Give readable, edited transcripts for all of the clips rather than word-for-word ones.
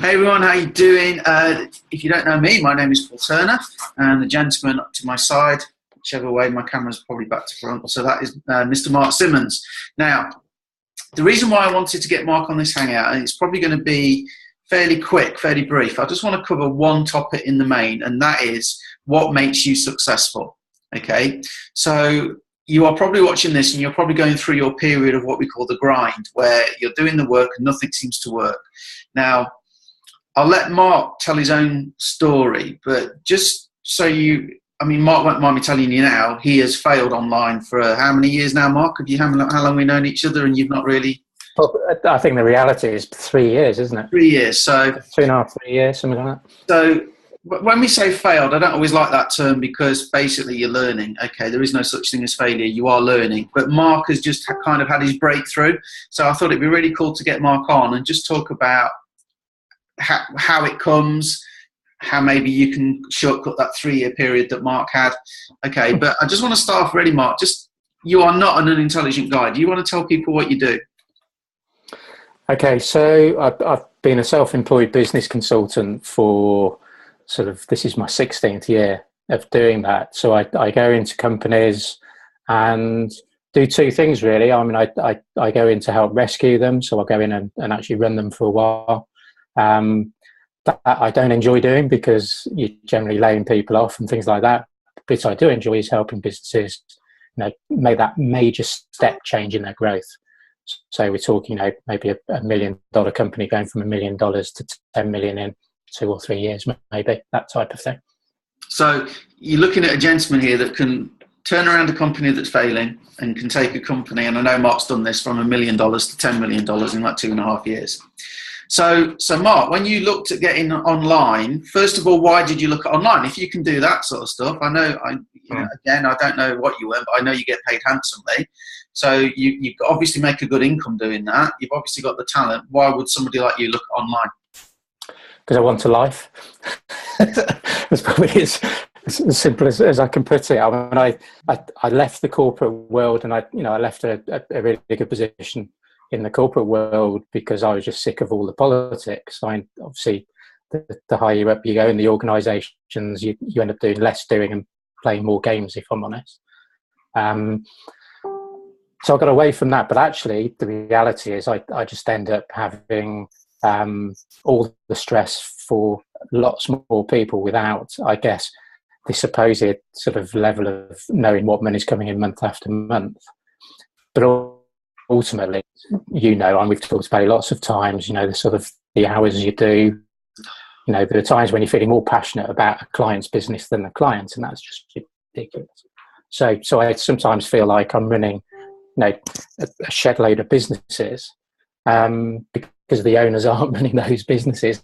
Hey everyone, how you doing? If you don't know me, my name is Paul Turner, and the gentleman up to my side, whichever way, my camera's probably back to front, so that is Mr. Mark Simmons. Now, the reason why I wanted to get Mark on this hangout, and it's probably going to be fairly quick, fairly brief, I just want to cover one topic in the main, and that is what makes you successful, okay? So you are probably watching this and you're probably going through your period of what we call the grind, where you're doing the work and nothing seems to work. Now, I'll let Mark tell his own story, but just so Mark won't mind me telling you now, he has failed online for how many years now, Mark? How long we've known each other and you've not really? Well, I think the reality is 3 years, isn't it? 3 years. So 2.5, 3 years, something like that. So when we say failed, I don't always like that term because basically you're learning. Okay, there is no such thing as failure. You are learning. But Mark has just kind of had his breakthrough. So I thought it'd be really cool to get Mark on and just talk about how it comes, how maybe you can shortcut that 3-year period that Mark had. Okay, but I just want to start off really, Mark. You are not an unintelligent guy. Do you want to tell people what you do? Okay, so I've been a self-employed business consultant for this is my 16th year of doing that. So I go into companies and do two things really. I mean, I go in to help rescue them. So I go in and actually run them for a while. That I don't enjoy doing because you're generally laying people off and things like that. But I do enjoy is helping businesses, make that major step change in their growth. So we're talking, maybe a $1 million company going from $1 million to 10 million in 2 or 3 years, maybe, that type of thing. So you're looking at a gentleman here that can turn around a company that's failing and can take a company, and I know Mark's done this, from $1 million to $10 million in like 2.5 years. So Mark, when you looked at getting online, first of all, why did you look at online? If you can do that sort of stuff, again, I don't know what you earn, but I know you get paid handsomely. So you obviously make a good income doing that. You've obviously got the talent. Why would somebody like you look at online? Because I want a life. It's probably as simple as I can put it. I mean, I left the corporate world, and I left a really good position in the corporate world because I was just sick of all the politics. Obviously, the higher up you go in the organisations, you end up doing less doing and playing more games, if I'm honest. So I got away from that, but actually the reality is I just end up having all the stress for lots more people without, I guess, the supposed sort of level of knowing what money's coming in month after month. But ultimately, and we've talked about it lots of times, the hours you do, there are times when you're feeling more passionate about a client's business than the client, and that's just ridiculous. So I sometimes feel like I'm running a shed load of businesses because the owners aren't running those businesses,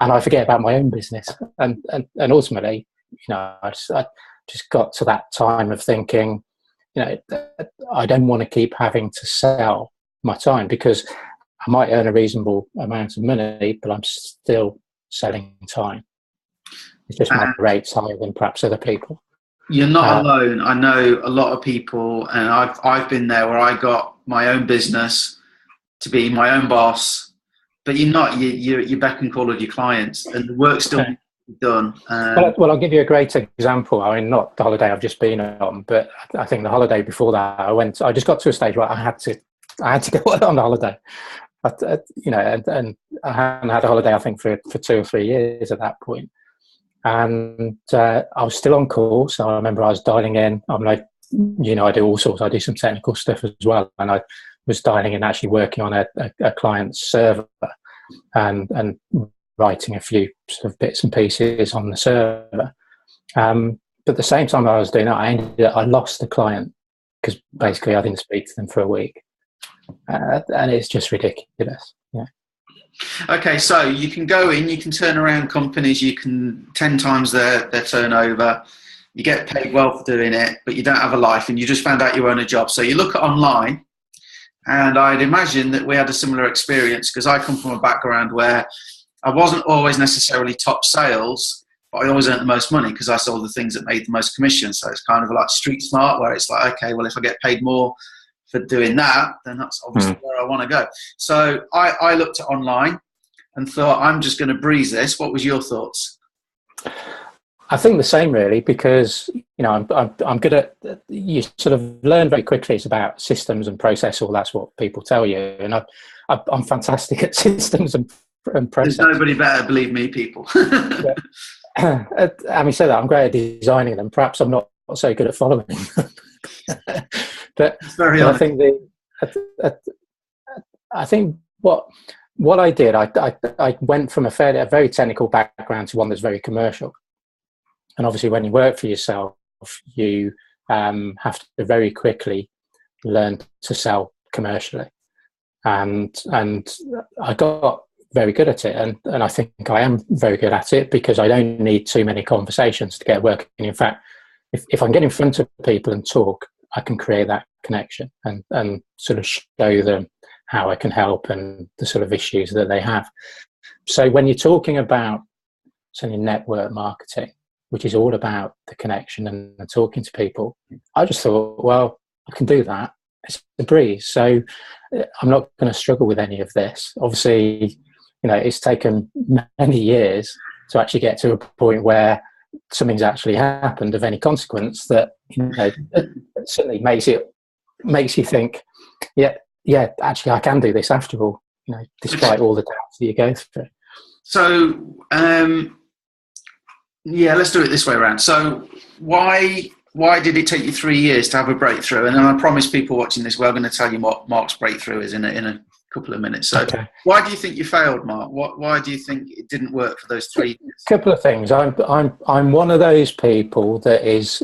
and I forget about my own business. And ultimately, I just got to that time of thinking, I don't want to keep having to sell my time because I might earn a reasonable amount of money, but I'm still selling time. It's just my rate's higher than perhaps other people. You're not alone. I know a lot of people, and I've been there where I got my own business to be my own boss, but you're not. You beck and call of your clients, and the work's still done. Well, I'll give you a great example. I mean, not the holiday I've just been on, but I think the holiday before that, I just got to a stage where I had to go on the holiday. But, and I hadn't had a holiday, I think, for 2 or 3 years at that point. And I was still on call, so I remember I was dialing in. I'm like, I do all sorts. I do some technical stuff as well, and I was dialing in, actually working on a client's server and writing a few sort of bits and pieces on the server. But at the same time I was doing that, I lost the client because basically I didn't speak to them for a week, and it's just ridiculous. Yeah. Okay, so you can go in, you can turn around companies, you can 10 times their turnover, you get paid well for doing it, but you don't have a life, and you just found out you own a job. So you look at online, and I'd imagine that we had a similar experience because I come from a background where I wasn't always necessarily top sales, but I always earned the most money because I sold the things that made the most commission. So it's kind of like street smart, where it's like, okay, well, if I get paid more for doing that, then that's obviously where I want to go. So I looked at online. and thought, I'm just going to breeze this. What was your thoughts? I think the same, really, because I'm good at, you sort of learn very quickly. It's about systems and process, or that's what people tell you, and I'm fantastic at systems and process. There's nobody better, believe me, people. Having said that, I'm great at designing them. Perhaps I'm not so good at following them. but I think I think what I did, I went from a very technical background to one that's very commercial. And obviously, when you work for yourself, you have to very quickly learn to sell commercially. And I got very good at it. And I think I am very good at it because I don't need too many conversations to get working. In fact, if I can get in front of people and talk, I can create that connection and sort of show them how I can help and the sort of issues that they have. So when you're talking about certainly network marketing, which is all about the connection and talking to people, I just thought, well, I can do that. It's a breeze. So I'm not going to struggle with any of this. Obviously, it's taken many years to actually get to a point where something's actually happened of any consequence that, certainly makes you think, yeah, actually I can do this after all, despite all the doubts that you go through. So, yeah, let's do it this way around. So why did it take you 3 years to have a breakthrough? And then I promise people watching this, we're going to tell you what Mark's breakthrough is in a couple of minutes. So Why do you think you failed, Mark? Why do you think it didn't work for those 3 years? A couple of things. I'm one of those people that is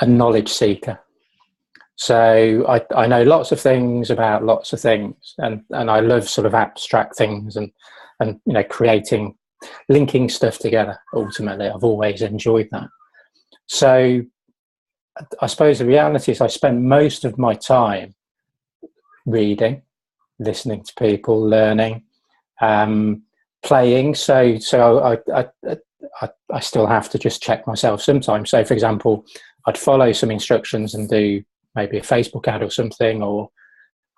a knowledge seeker. So I know lots of things about lots of things, and I love sort of abstract things and creating, linking stuff together. Ultimately, I've always enjoyed that. So I suppose the reality is I spent most of my time reading, listening to people, learning, playing. So I still have to just check myself sometimes. So, for example, I'd follow some instructions and do maybe a Facebook ad or something, or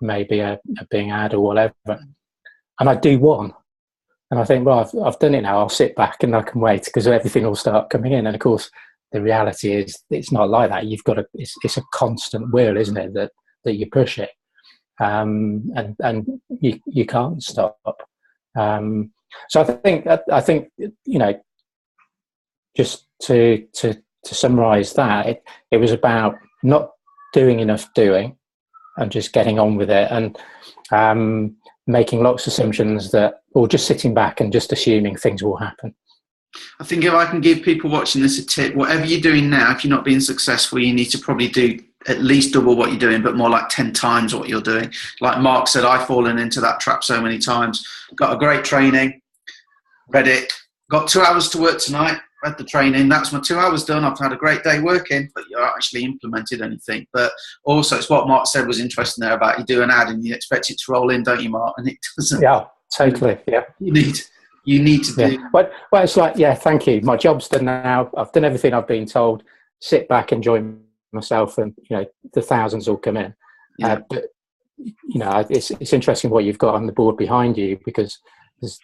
maybe a Bing ad or whatever. And I'd do one. And I think, well, I've done it now. I'll sit back and I can wait because everything will start coming in. And of course, the reality is it's not like that. You've got to, it's a constant wheel, isn't it, that you push it. And you can't stop. So I think, just to summarize that, it was about not doing enough doing and just getting on with it, and making lots of assumptions or just sitting back and just assuming things will happen. I think if I can give people watching this a tip, whatever you're doing now, if you're not being successful, you need to probably do at least double what you're doing, but more like 10 times what you're doing. Like Mark said, I've fallen into that trap so many times. Got a great training, read it, got 2 hours to work tonight, read the training, that's my 2 hours done. I've had a great day working, but you haven't actually implemented anything. But also, it's what Mark said was interesting there about you do an ad and you expect it to roll in, don't you, Mark? And it doesn't. Yeah, totally. Yeah. You need to do. Well, it's like, yeah, thank you. My job's done now. I've done everything I've been told. Sit back, enjoy myself, and the thousands will come in. Yeah. But it's interesting what you've got on the board behind you, because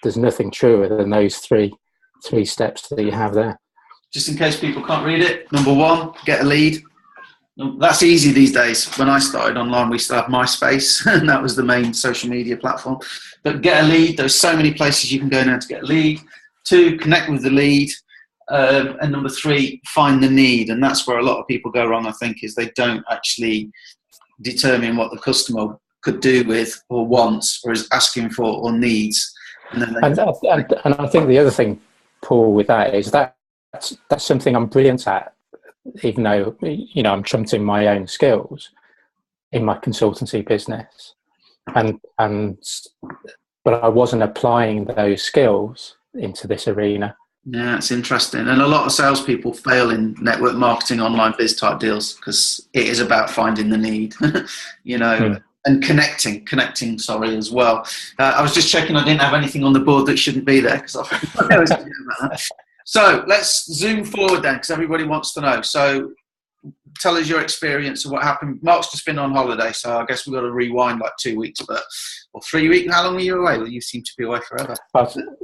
there's nothing truer than those three steps that you have there. Just in case people can't read it, number 1, get a lead. That's easy these days. When I started online, we still had MySpace, and that was the main social media platform. But get a lead. There's so many places you can go now to get a lead. 2, connect with the lead. And number 3, find the need. And that's where a lot of people go wrong, I think, is they don't actually determine what the customer could do with or wants or is asking for or needs. And I think the other thing, Paul, with that is that's something I'm brilliant at, even though I'm trumpeting my own skills in my consultancy business, but I wasn't applying those skills into this arena. Yeah, it's interesting. And a lot of salespeople fail in network marketing, online biz type deals, because it is about finding the need, and connecting, as well. I was just checking I didn't have anything on the board that shouldn't be there, because I was thinking about that. So let's zoom forward then, because everybody wants to know. So tell us your experience of what happened. Mark's just been on holiday, so I guess we've got to rewind like 2 weeks, or 3 weeks. How long were you away? Well, you seem to be away forever.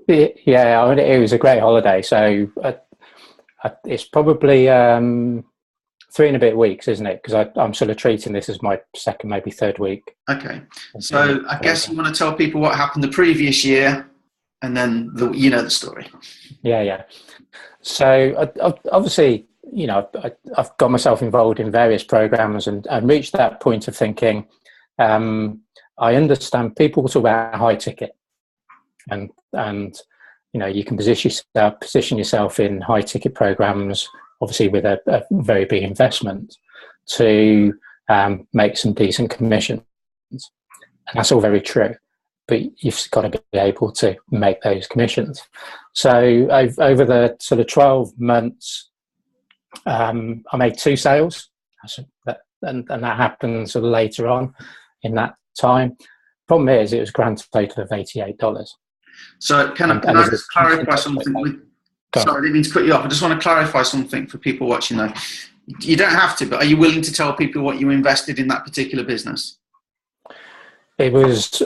Yeah, I mean, it was a great holiday. So it's probably 3 and a bit weeks, isn't it? Because I'm sort of treating this as my second, maybe third week. Okay. So I guess you want to tell people what happened the previous year, and then the story. Yeah. So obviously, I've got myself involved in various programs and reached that point of thinking. I understand people talk about high ticket, and you can position yourself in high ticket programs, obviously with a very big investment to make some decent commissions, and that's all very true. But you've got to be able to make those commissions. So over the sort of 12 months, I made 2 sales, and that happened sort of later on in that time. Problem is, it was a grand total of $88. So can I just clarify something? Sorry, I didn't mean to cut you off. I just want to clarify something for people watching though. You don't have to, but are you willing to tell people what you invested in that particular business? It was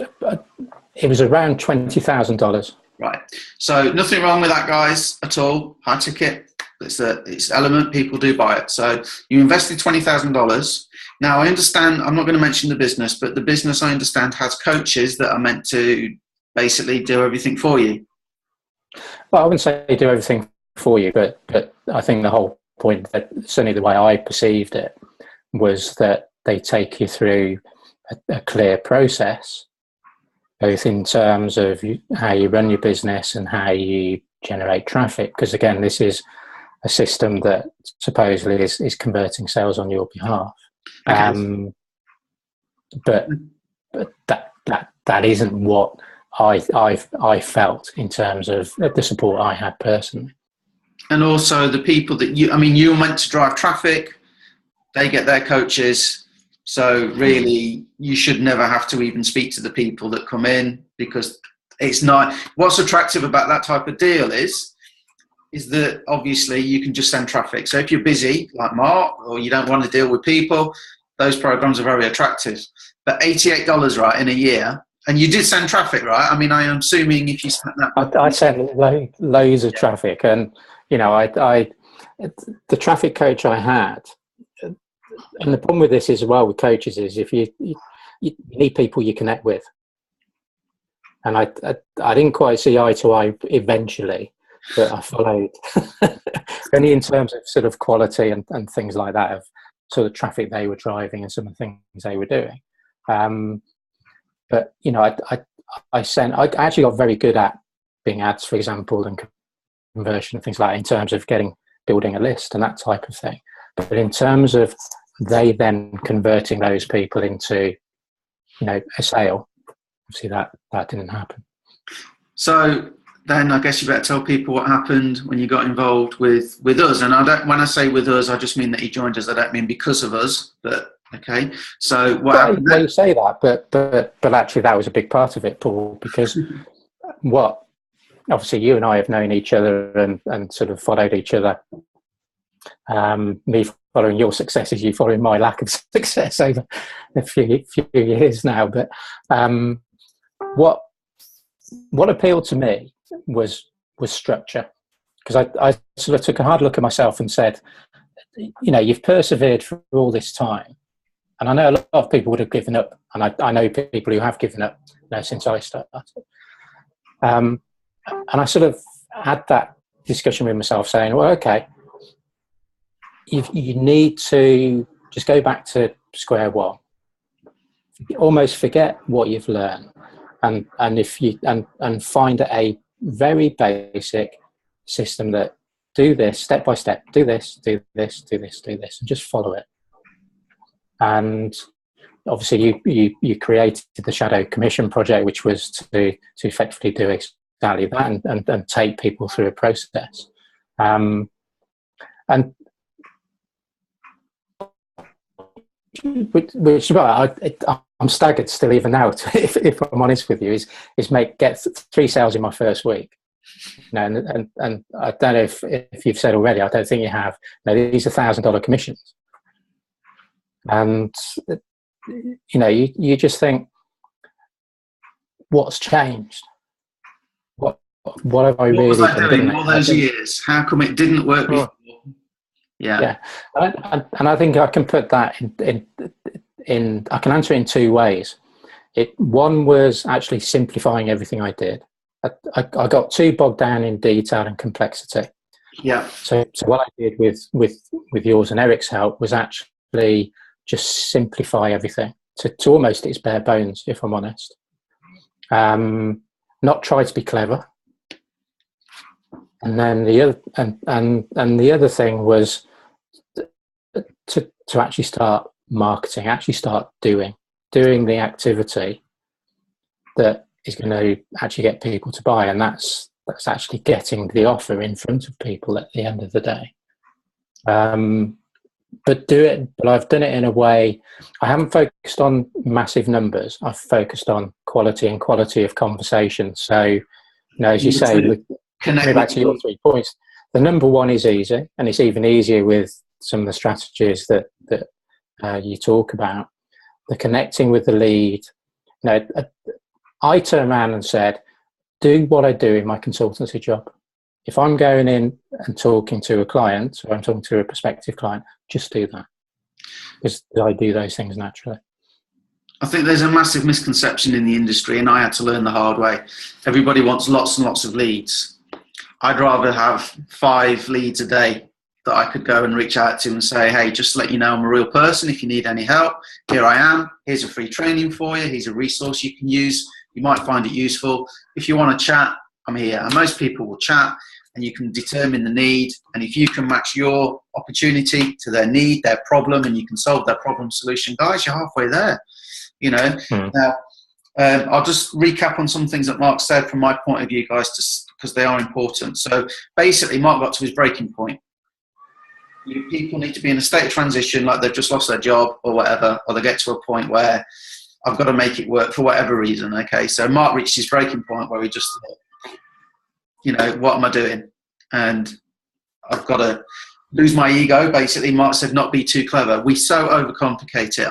around $20,000. Right. So nothing wrong with that, guys, at all. High ticket. It's element. People do buy it. So you invested $20,000. Now I understand. I'm not going to mention the business, but the business I understand has coaches that are meant to basically do everything for you. Well, I wouldn't say they do everything for you, but I think the whole point, that certainly the way I perceived it, was that they take you through a clear process, both in terms of how you run your business and how you generate traffic. Because again, this is a system that supposedly is converting sales on your behalf. Okay. But that isn't what I felt in terms of the support I had personally. And also the people that you're meant to drive traffic, they get their coaches. So really, you should never have to even speak to the people that come in, because it's not. What's attractive about that type of deal is that obviously you can just send traffic. So if you're busy like Mark, or you don't want to deal with people, those programs are very attractive. But $88, right, in a year, and you did send traffic, right? I mean, I am assuming if you sent that. I sent loads of traffic, and the traffic coach I had. And the problem with this as well with coaches is if you need people you connect with, and I didn't quite see eye to eye eventually, but I followed only in terms of sort of quality and things like that, of sort of traffic they were driving and some of the things they were doing. But I actually got very good at being ads, for example, and conversion and things like that, in terms of building a list and that type of thing. But in terms of they then converting those people into, a sale, obviously that didn't happen. So then I guess you better tell people what happened when you got involved with us. And when I say with us, I just mean that he joined us. I don't mean because of us, but okay. So what happened? Well, you say that, but actually that was a big part of it, Paul, because obviously you and I have known each other and sort of followed each other. Me following your successes, you following my lack of success over a few years now. But what appealed to me was structure, because I sort of took a hard look at myself and said, you've persevered for all this time, and I know a lot of people would have given up, and I know people who have given up since I started. And I sort of had that discussion with myself, saying, well, okay, you need to just go back to square one, almost forget what you've learned, and if you and find a very basic system that do this step by step, do this, and just follow it. And obviously you created the Shadow Commission project, which was to effectively do exactly that and take people through a process. And which I'm staggered still even now, if I'm honest with you, is get 3 sales in my first week. And I don't know if you've said already, I don't think you have. These are $1,000 commissions. And you just think, what's changed? What have I What was really I been doing doing? all those years? How come it didn't work before? Yeah. And I think I can put that in I can answer it in two ways. One was actually simplifying everything I did. I got too bogged down in detail and complexity. Yeah. So what I did with yours and Eric's help was actually just simplify everything to almost its bare bones, if I'm honest. Not try to be clever. And then the other and the other thing was to actually start marketing, actually start doing the activity that is going to actually get people to buy, and that's actually getting the offer in front of people at the end of the day. But I've done it in a way. I haven't focused on massive numbers. I've focused on quality and quality of conversation. So, as you say, coming back to your 3 points, the number one is easy, and it's even easier with some of the strategies that you talk about. The connecting with the lead. I turned around and said, do what I do in my consultancy job. If I'm going in and talking to a client, or I'm talking to a prospective client, just do that, because I do those things naturally. I think there's a massive misconception in the industry, and I had to learn the hard way. Everybody wants lots and lots of leads. I'd rather have 5 leads a day that I could go and reach out to and say, hey, just to let you know, I'm a real person. If you need any help, here I am. Here's a free training for you. Here's a resource you can use. You might find it useful. If you want to chat, I'm here. And most people will chat, and you can determine the need. And if you can match your opportunity to their need, their problem, and you can solve their problem solution, guys, you're halfway there. Now, I'll just recap on some things that Mark said from my point of view, guys, because they are important. So basically, Mark got to his breaking point. People need to be in a state of transition, like they've just lost their job or whatever, or they get to a point where I've got to make it work for whatever reason. Okay, so Mark reached his breaking point where he just thought, what am I doing? And I've got to lose my ego. Basically, Mark said, not be too clever. We so overcomplicate it.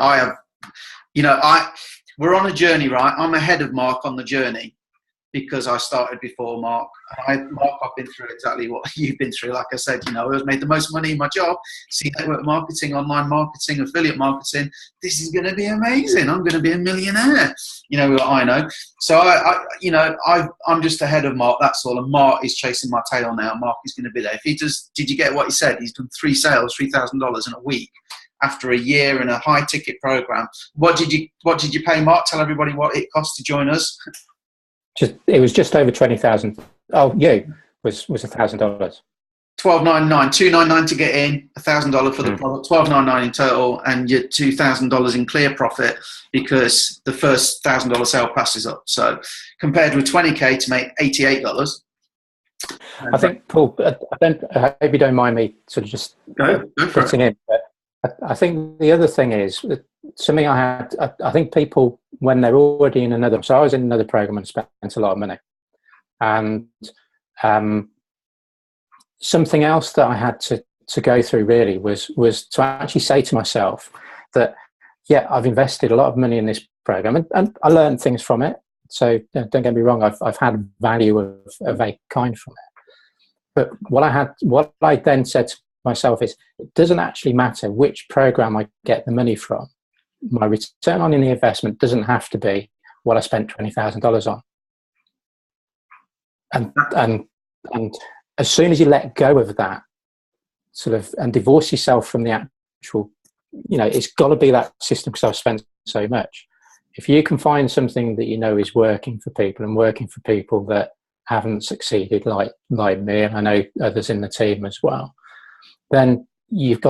We're on a journey, right? I'm ahead of Mark on the journey because I started before Mark. Mark, I've been through exactly what you've been through. Like I said, I've made the most money in my job. See, network marketing, online marketing, affiliate marketing. This is going to be amazing. I'm going to be a millionaire. What I know. So I'm just ahead of Mark. That's all. And Mark is chasing my tail now. Mark is going to be there. If he does, did you get what he said? He's done 3 sales, $3,000 in a week after a year in a high ticket program. What did you pay Mark? Tell everybody what it cost to join us. It was just over 20,000. Oh, was $1,000. $1,299, $299 to get in, $1,000 for the product, $1,299 in total, and your $2,000 in clear profit because the first $1,000 sale passes up. So compared with $20K to make $88. I think, Paul, I hope you don't mind me sort of just putting in. But I think the other thing is something I think people, when they're already in another, so I was in another program and spent a lot of money. And something else that I had to go through really was to actually say to myself that, I've invested a lot of money in this program and I learned things from it. So don't get me wrong, I've had value of a kind from it. But what I then said to myself is, it doesn't actually matter which program I get the money from. My return on the investment doesn't have to be what I spent $20,000 on. And as soon as you let go of that sort of and divorce yourself from the actual, it's got to be that system because I've spent so much. If you can find something that is working for people and working for people that haven't succeeded like me, and I know others in the team as well, then you've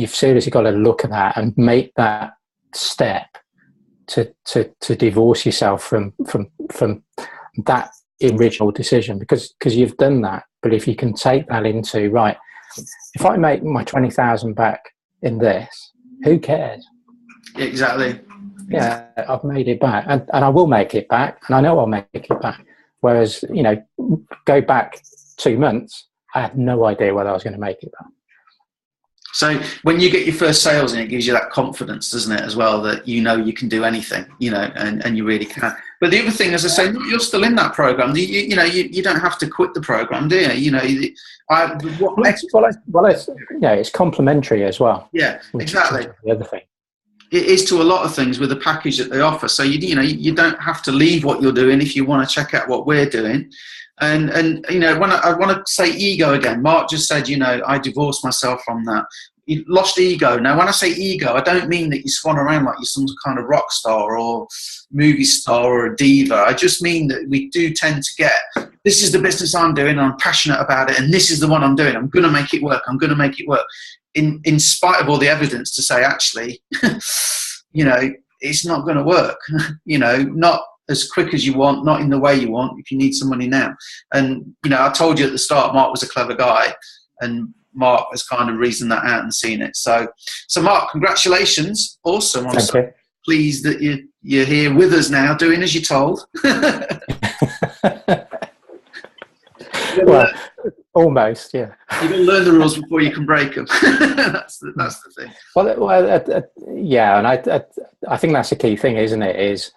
seriously got to look at that and make that step to divorce yourself from that original decision because you've done that. But if you can take that into, right, if I make my 20,000 back in this, who cares? Exactly. Yeah, I've made it back and I will make it back and I know I'll make it back. Whereas, go back 2 months, I had no idea whether I was going to make it back. So when you get your first sales in, it gives you that confidence, doesn't it, as well, that you know you can do anything, you know, and you really can. But the other thing, as I say, you're still in that program. You don't have to quit the program, do you? You know, it's complementary as well. Yeah, exactly. The other thing. It is to a lot of things with the package that they offer. So you don't have to leave what you're doing if you want to check out what we're doing. And you know, when I want to say ego again, Mark just said, you know, I divorced myself from that. You lost ego. Now, when I say ego, I don't mean that you swan around like you're some kind of rock star or movie star or a diva. I just mean that we do tend to get, this is the business I'm doing, and I'm passionate about it, and this is the one I'm doing. I'm going to make it work. I'm going to make it work. In spite of all the evidence to say, actually, you know, it's not going to work. You know, not as quick as you want, not in the way you want, if you need some money now. And, you know, I told you at the start, Mark was a clever guy, and Mark has kind of reasoned that out and seen it. So Mark, congratulations. Awesome. I'm so pleased that you're here with us now, doing as you're told. Well, almost, yeah. You've got to learn the rules before you can break them. that's the thing. Well, yeah, and I think that's the key thing, isn't it? Is,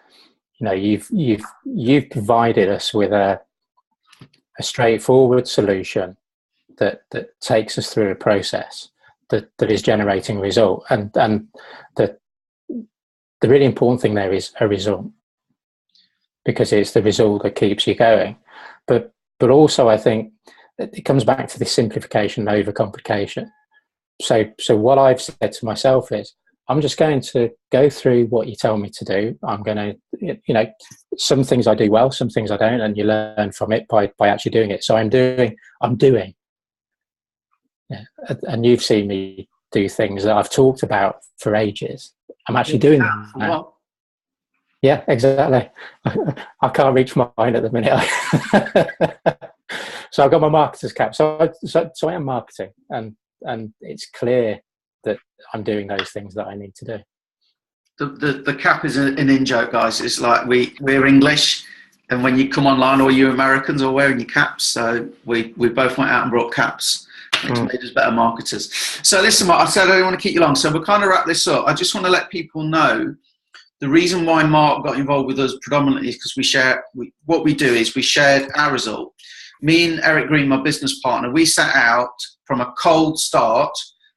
you know, you've provided us with a straightforward solution that takes us through a process that is generating result, and the really important thing there is a result, because it's the result that keeps you going. But also, I think it comes back to this simplification and overcomplication. So what I've said to myself is, I'm just going to go through what you tell me to do. I'm going to, you know, some things I do well, some things I don't, and you learn from it by actually doing it. So I'm doing. Yeah. And you've seen me do things that I've talked about for ages. I'm actually doing them now. Yeah, exactly. I can't reach mine at the minute. So I've got my marketer's cap. So I am marketing, and it's clear that I'm doing those things that I need to do. The cap is an in-joke, guys. It's like we're English, and when you come online, all you Americans are wearing your caps. So we both went out and brought caps. It's made us better marketers. So listen, Mark, I said I don't want to keep you long. So we'll kind of wrap this up. I just want to let people know the reason why Mark got involved with us predominantly is because what we do is we shared our result. Me and Eric Green, my business partner, we set out from a cold start.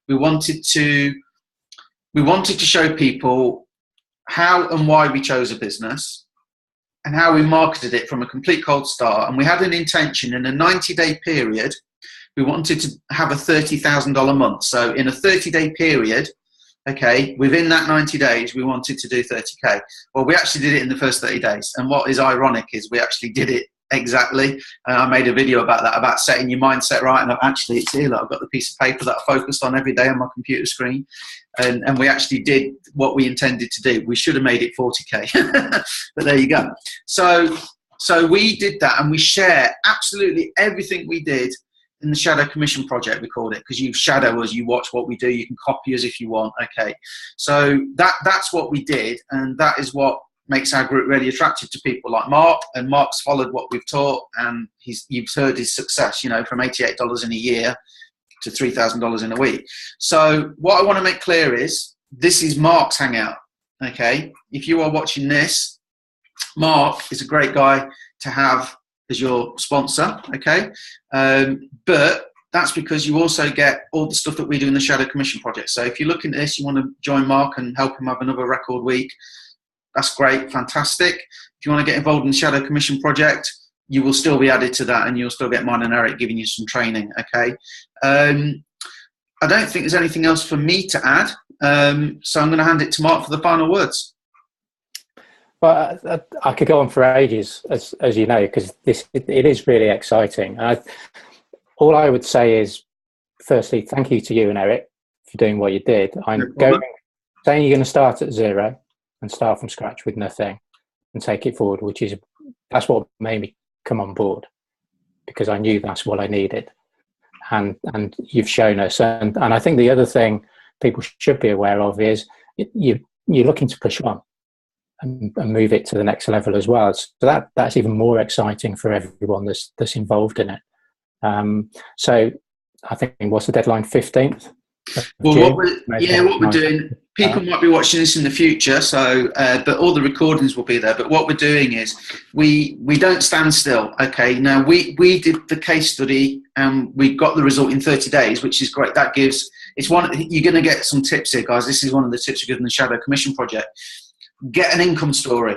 We wanted to show people how and why we chose a business and how we marketed it from a complete cold start. And we had an intention in a 90-day period. We wanted to have a $30,000 month. So in a 30-day period, okay, within that 90 days, we wanted to do 30K. Well, we actually did it in the first 30 days. And what is ironic is we actually did it exactly. I made a video about that, about setting your mindset right. And it's here. I've got the piece of paper that I focused on every day on my computer screen. And we actually did what we intended to do. We should have made it 40K. But there you go. So we did that, and we share absolutely everything we did in the Shadow Commission Project, we called it, because you shadow us, you watch what we do, you can copy us if you want. Okay, so that's what we did, and that is what makes our group really attractive to people like Mark. And Mark's followed what we've taught, and you've heard his success, you know, from $88 in a year to $3,000 in a week. So what I want to make clear is, this is Mark's hangout. Okay, if you are watching this, Mark is a great guy to have as your sponsor, okay? But that's because you also get all the stuff that we do in the Shadow Commission Project. So if you're looking at this, you want to join Mark and help him have another record week, that's great, fantastic. If you want to get involved in the Shadow Commission Project, you will still be added to that, and you'll still get mine and Eric giving you some training, okay? I don't think there's anything else for me to add, so I'm going to hand it to Mark for the final words. Well, I could go on for ages, as you know, because it is really exciting. All I would say is, firstly, thank you to you and Eric for doing what you did. I'm saying you're going to start at zero and start from scratch with nothing and take it forward, that's what made me come on board, because I knew that's what I needed. And you've shown us. And I think the other thing people should be aware of is you're looking to push on and move it to the next level as well. So that's even more exciting for everyone that's involved in it. So I think, what's the deadline? 15th? Well, June. what we're doing, people might be watching this in the future, so but all the recordings will be there. But what we're doing is we don't stand still. Okay, now we did the case study and we got the result in 30 days, which is great. That gives you're going to get some tips here, guys. This is one of the tips we give in the Shadow Commission Project. Get an income story.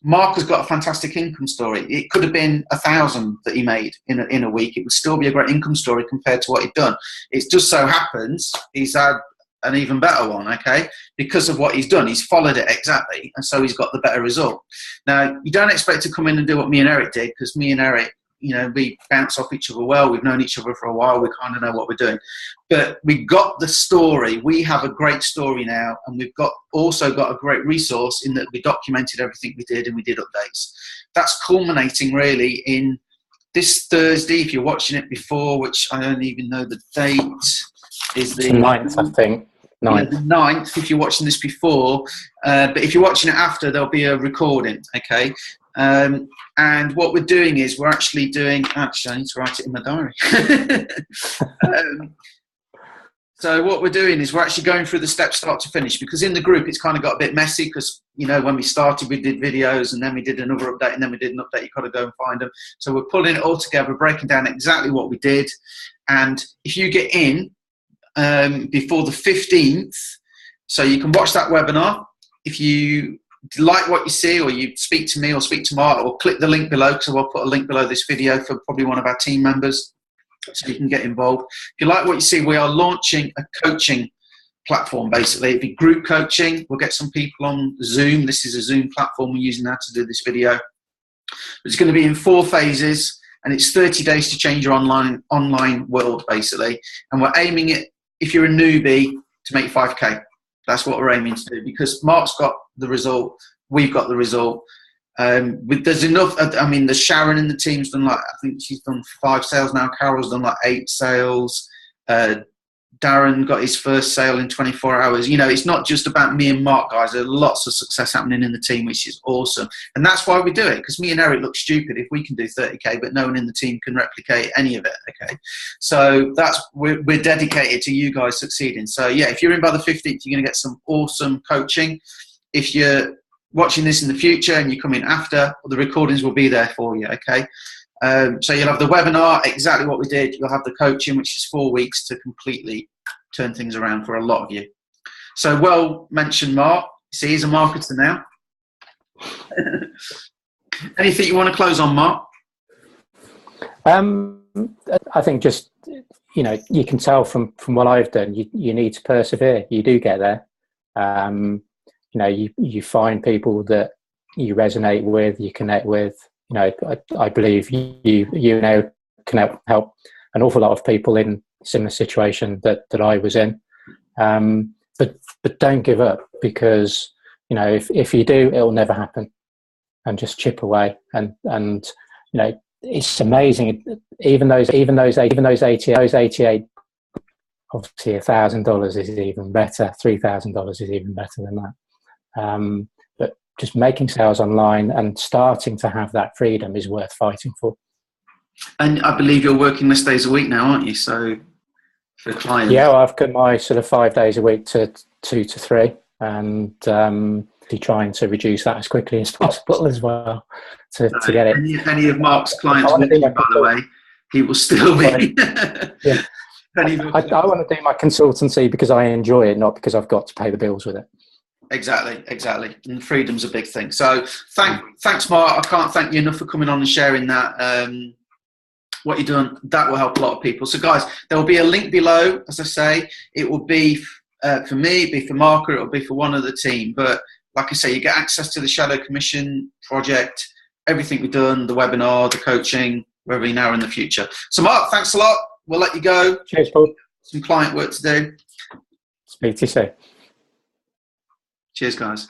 Mark has got a fantastic income story. It could have been 1,000 that he made in a week. It would still be a great income story compared to what he'd done. It just so happens he's had an even better one, okay? Because of what he's done. He's followed it exactly, and so he's got the better result. Now, you don't expect to come in and do what me and Eric did, because me and Eric, you know, we bounce off each other well. We've known each other for a while. We kind of know what we're doing. But we got the story. We have a great story now, and we've also got a great resource in that we documented everything we did and we did updates. That's culminating really in this Thursday. If you're watching it before, which I don't even know the date, is the 9th, I think. 9th. Yeah, the 9th, if you're watching this before. But if you're watching it after, there'll be a recording, okay? And what we're doing is we're actually doing, I need to write it in my diary. So what we're doing is we're actually going through the steps start to finish, because in the group it's kind of got a bit messy, because, you know, when we started we did videos and then we did another update and then we did an update. You've got to go and find them. So we're pulling it all together, breaking down exactly what we did. And if you get in before the 15th, so you can watch that webinar. If you like what you see, or you speak to me or speak to Mark, or click the link below, because I'll put a link below this video for probably one of our team members, so you can get involved. If you like what you see, we are launching a coaching platform. Basically, it'll be group coaching. We'll get some people on Zoom. This is a Zoom platform we're using now to do this video. It's going to be in 4 phases, and it's 30 days to change your online world, basically. And we're aiming it, if you're a newbie, to make 5K. That's what we're aiming to do, because Mark's got the result, we've got the result. There's enough. I mean, there's Sharon in the team's done, like, I think she's done 5 sales now. Carol's done like 8 sales. Darren got his first sale in 24 hours. You know, it's not just about me and Mark, guys. There's lots of success happening in the team, which is awesome. And that's why we do it, because me and Eric look stupid if we can do 30K, but no one in the team can replicate any of it, okay? So we're dedicated to you guys succeeding. So, yeah, if you're in by the 15th, you're going to get some awesome coaching. If you're watching this in the future and you come in after, the recordings will be there for you, okay? So you'll have the webinar, exactly what we did. You'll have the coaching, which is 4 weeks to completely turn things around for a lot of you. So well mentioned, Mark. See, he's a marketer now. Anything you want to close on, Mark? I think just, you know, you can tell from what I've done, you need to persevere. You do get there. You know, you find people that you resonate with, you connect with. You know, I believe you know can help an awful lot of people in a similar situation that I was in. But don't give up, because, you know, if you do, it'll never happen. And just chip away. And you know, it's amazing. Even those 88, obviously $1,000 is even better. $3,000 is even better than that. But just making sales online and starting to have that freedom is worth fighting for. And I believe you're working less days a week now, aren't you? So for clients. Yeah, well, I've cut my sort of 5 days a week to 2 to 3, and trying to reduce that as quickly as possible as well to get it. Any of Mark's clients, by the way, he will still be. Yeah. I want to do my consultancy because I enjoy it, not because I've got to pay the bills with it. Exactly. And freedom's a big thing. So thanks, Mark. I can't thank you enough for coming on and sharing that. What you're doing, that will help a lot of people. So, guys, there will be a link below. As I say, it will be for me, it'll be for Mark, or it'll be for one of the team. But like I say, you get access to the Shadow Commission project, everything we've done, the webinar, the coaching, wherever you now or in the future. So, Mark, thanks a lot. We'll let you go. Cheers, Paul. Some client work to do. Speak to you soon. Cheers, guys.